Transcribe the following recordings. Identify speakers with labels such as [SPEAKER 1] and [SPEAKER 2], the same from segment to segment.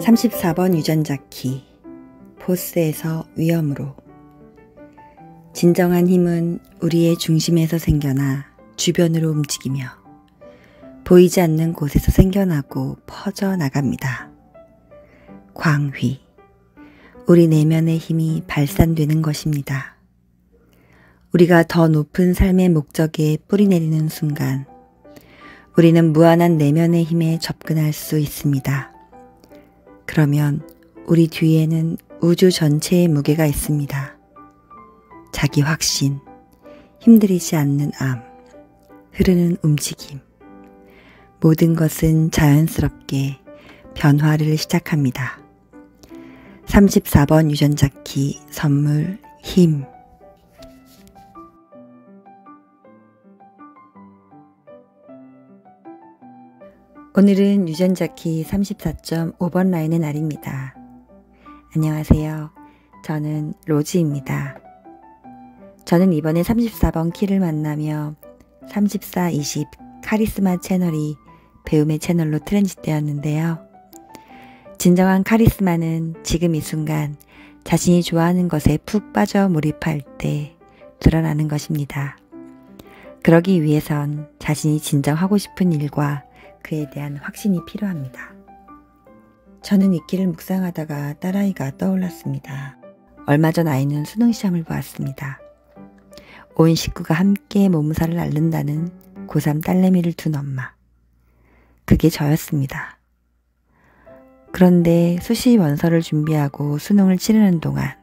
[SPEAKER 1] 34번 유전자 키. 포스에서 위험으로. 진정한 힘은 우리의 중심에서 생겨나 주변으로 움직이며 보이지 않는 곳에서 생겨나고 퍼져나갑니다. 광휘. 우리 내면의 힘이 발산되는 것입니다. 우리가 더 높은 삶의 목적에 뿌리내리는 순간 우리는 무한한 내면의 힘에 접근할 수 있습니다. 그러면 우리 뒤에는 우주 전체의 무게가 있습니다. 자기 확신, 힘들이지 않는 암, 흐르는 움직임. 모든 것은 자연스럽게 변화를 시작합니다. 34번 유전자 키 선물 힘. 오늘은 유전자 키 34.5번 라인의 날입니다. 안녕하세요. 저는 로즈입니다. 저는 이번에 34번 키를 만나며 34-20 카리스마 채널이 배움의 채널로 트랜짓되었는데요. 진정한 카리스마는 지금 이 순간 자신이 좋아하는 것에 푹 빠져 몰입할 때 드러나는 것입니다. 그러기 위해선 자신이 진정 하고 싶은 일과 그에 대한 확신이 필요합니다. 저는 이 길을 묵상하다가 딸아이가 떠올랐습니다. 얼마 전 아이는 수능 시험을 보았습니다. 온 식구가 함께 몸살을 앓는다는 고3 딸내미를 둔 엄마. 그게 저였습니다. 그런데 수시 원서를 준비하고 수능을 치르는 동안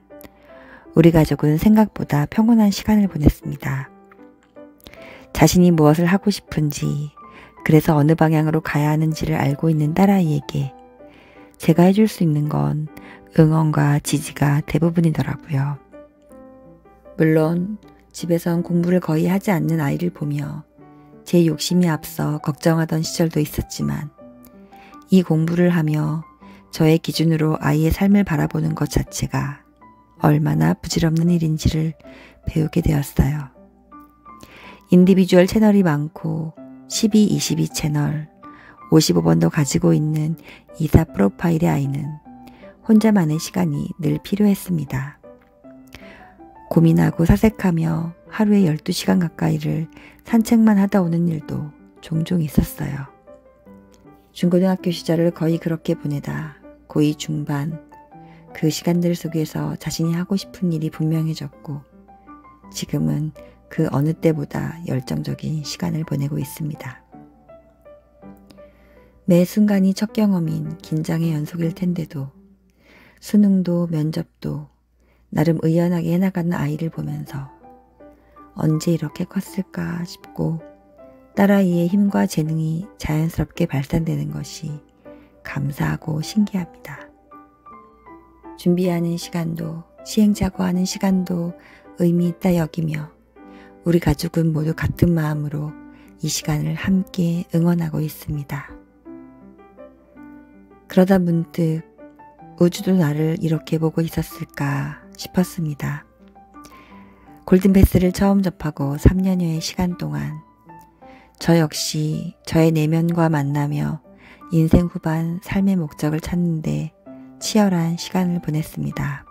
[SPEAKER 1] 우리 가족은 생각보다 평온한 시간을 보냈습니다. 자신이 무엇을 하고 싶은지, 그래서 어느 방향으로 가야 하는지를 알고 있는 딸아이에게 제가 해줄 수 있는 건 응원과 지지가 대부분이더라고요. 물론 집에선 공부를 거의 하지 않는 아이를 보며 제 욕심이 앞서 걱정하던 시절도 있었지만 이 공부를 하며 저의 기준으로 아이의 삶을 바라보는 것 자체가 얼마나 부질없는 일인지를 배우게 되었어요. 인디비주얼 채널이 많고 12-22 채널, 55번도 가지고 있는 이사 프로파일의 아이는 혼자만의 시간이 늘 필요했습니다. 고민하고 사색하며 하루에 12시간 가까이를 산책만 하다 오는 일도 종종 있었어요. 중고등학교 시절을 거의 그렇게 보내다 고2 중반 그 시간들 속에서 자신이 하고 싶은 일이 분명해졌고 지금은 그 어느 때보다 열정적인 시간을 보내고 있습니다. 매 순간이 첫 경험인 긴장의 연속일 텐데도 수능도 면접도 나름 의연하게 해나가는 아이를 보면서 언제 이렇게 컸을까 싶고 딸아이의 힘과 재능이 자연스럽게 발산되는 것이 감사하고 신기합니다. 준비하는 시간도 시행착오하는 시간도 의미 있다 여기며 우리 가족은 모두 같은 마음으로 이 시간을 함께 응원하고 있습니다. 그러다 문득 우주도 나를 이렇게 보고 있었을까 싶었습니다. 골든패스를 처음 접하고 3년여의 시간 동안 저 역시 저의 내면과 만나며 인생 후반 삶의 목적을 찾는데 치열한 시간을 보냈습니다.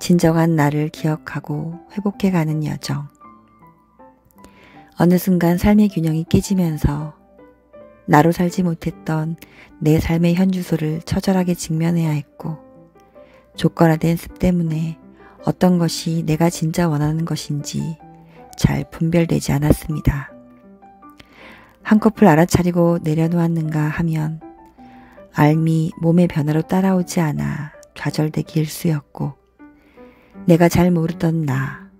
[SPEAKER 1] 진정한 나를 기억하고 회복해가는 여정. 어느 순간 삶의 균형이 깨지면서 나로 살지 못했던 내 삶의 현주소를 처절하게 직면해야 했고 조건화된 습 때문에 어떤 것이 내가 진짜 원하는 것인지 잘 분별되지 않았습니다. 한꺼풀 알아차리고 내려놓았는가 하면 알미 몸의 변화로 따라오지 않아 좌절되기 일쑤였고 내가 잘 모르던 나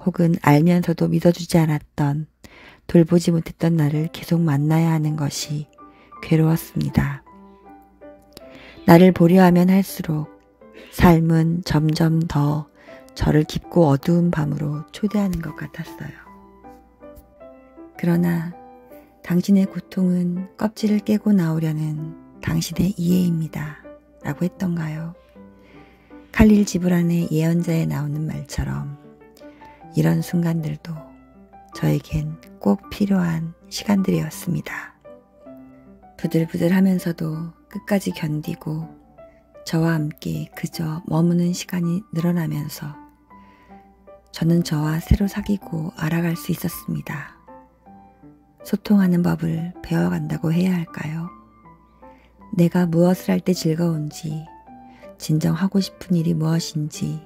[SPEAKER 1] 혹은 알면서도 믿어주지 않았던 돌보지 못했던 나를 계속 만나야 하는 것이 괴로웠습니다. 나를 보려 하면 할수록 삶은 점점 더 저를 깊고 어두운 밤으로 초대하는 것 같았어요. 그러나 당신의 고통은 껍질을 깨고 나오려는 당신의 이해입니다. 라고 했던가요? 칼릴 지브란의 예언자에 나오는 말처럼 이런 순간들도 저에겐 꼭 필요한 시간들이었습니다. 부들부들하면서도 끝까지 견디고 저와 함께 그저 머무는 시간이 늘어나면서 저는 저와 새로 사귀고 알아갈 수 있었습니다. 소통하는 법을 배워간다고 해야 할까요? 내가 무엇을 할 때 즐거운지, 진정 하고 싶은 일이 무엇인지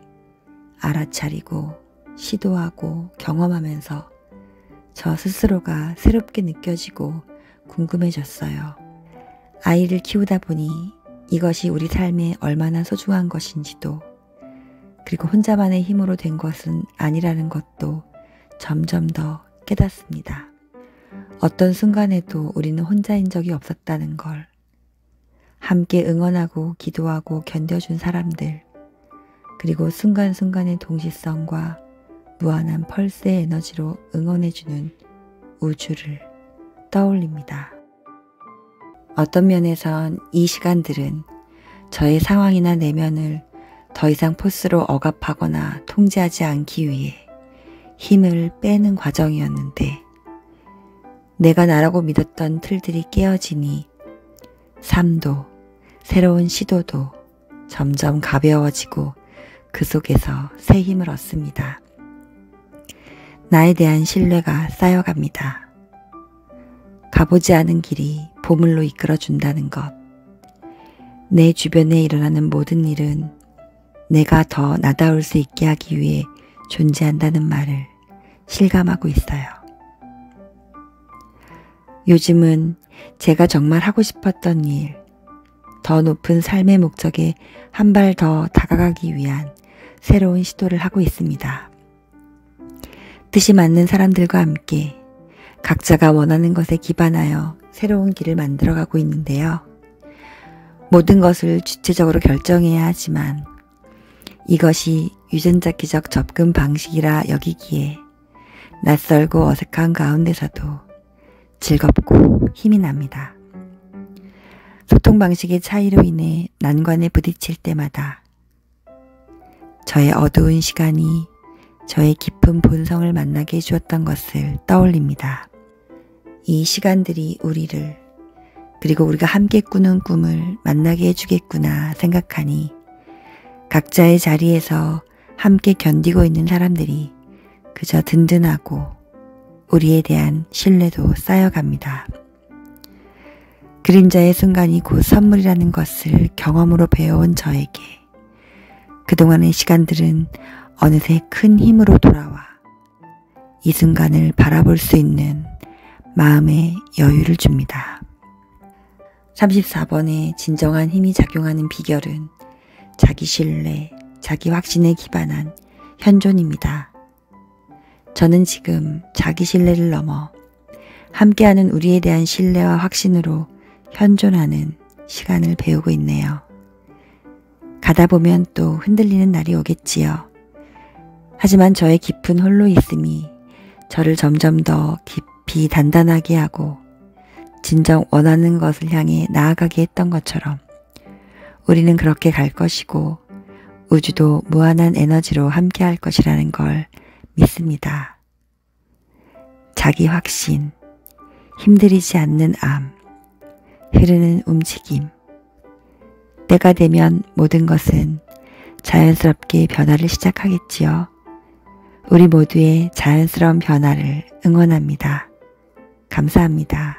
[SPEAKER 1] 알아차리고 시도하고 경험하면서 저 스스로가 새롭게 느껴지고 궁금해졌어요. 아이를 키우다 보니 이것이 우리 삶에 얼마나 소중한 것인지도, 그리고 혼자만의 힘으로 된 것은 아니라는 것도 점점 더 깨닫습니다. 어떤 순간에도 우리는 혼자인 적이 없었다는 걸, 함께 응원하고 기도하고 견뎌준 사람들, 그리고 순간순간의 동시성과 무한한 펄스의 에너지로 응원해주는 우주를 떠올립니다. 어떤 면에선 이 시간들은 저의 상황이나 내면을 더 이상 포스로 억압하거나 통제하지 않기 위해 힘을 빼는 과정이었는데, 내가 나라고 믿었던 틀들이 깨어지니 삶도 새로운 시도도 점점 가벼워지고 그 속에서 새 힘을 얻습니다. 나에 대한 신뢰가 쌓여갑니다. 가보지 않은 길이 보물로 이끌어준다는 것. 내 주변에 일어나는 모든 일은 내가 더 나다울 수 있게 하기 위해 존재한다는 말을 실감하고 있어요. 요즘은 제가 정말 하고 싶었던 일, 더 높은 삶의 목적에 한 발 더 다가가기 위한 새로운 시도를 하고 있습니다. 뜻이 맞는 사람들과 함께 각자가 원하는 것에 기반하여 새로운 길을 만들어가고 있는데요. 모든 것을 주체적으로 결정해야 하지만 이것이 유전자기적 접근 방식이라 여기기에 낯설고 어색한 가운데서도 즐겁고 힘이 납니다. 소통 방식의 차이로 인해 난관에 부딪힐 때마다 저의 어두운 시간이 저의 깊은 본성을 만나게 해주었던 것을 떠올립니다. 이 시간들이 우리를, 그리고 우리가 함께 꾸는 꿈을 만나게 해주겠구나 생각하니 각자의 자리에서 함께 견디고 있는 사람들이 그저 든든하고 우리에 대한 신뢰도 쌓여갑니다. 그림자의 순간이 곧 선물이라는 것을 경험으로 배워온 저에게 그동안의 시간들은 어느새 큰 힘으로 돌아와 이 순간을 바라볼 수 있는 마음의 여유를 줍니다. 34번의 진정한 힘이 작용하는 비결은 자기 신뢰, 자기 확신에 기반한 현존입니다. 저는 지금 자기 신뢰를 넘어 함께하는 우리에 대한 신뢰와 확신으로 현존하는 시간을 배우고 있네요. 가다 보면 또 흔들리는 날이 오겠지요. 하지만 저의 깊은 홀로 있음이 저를 점점 더 깊이 단단하게 하고 진정 원하는 것을 향해 나아가게 했던 것처럼 우리는 그렇게 갈 것이고 우주도 무한한 에너지로 함께 할 것이라는 걸 믿습니다. 자기 확신, 힘들이지 않는 암, 흐르는 움직임. 때가 되면 모든 것은 자연스럽게 변화를 시작하겠지요. 우리 모두의 자연스러운 변화를 응원합니다. 감사합니다.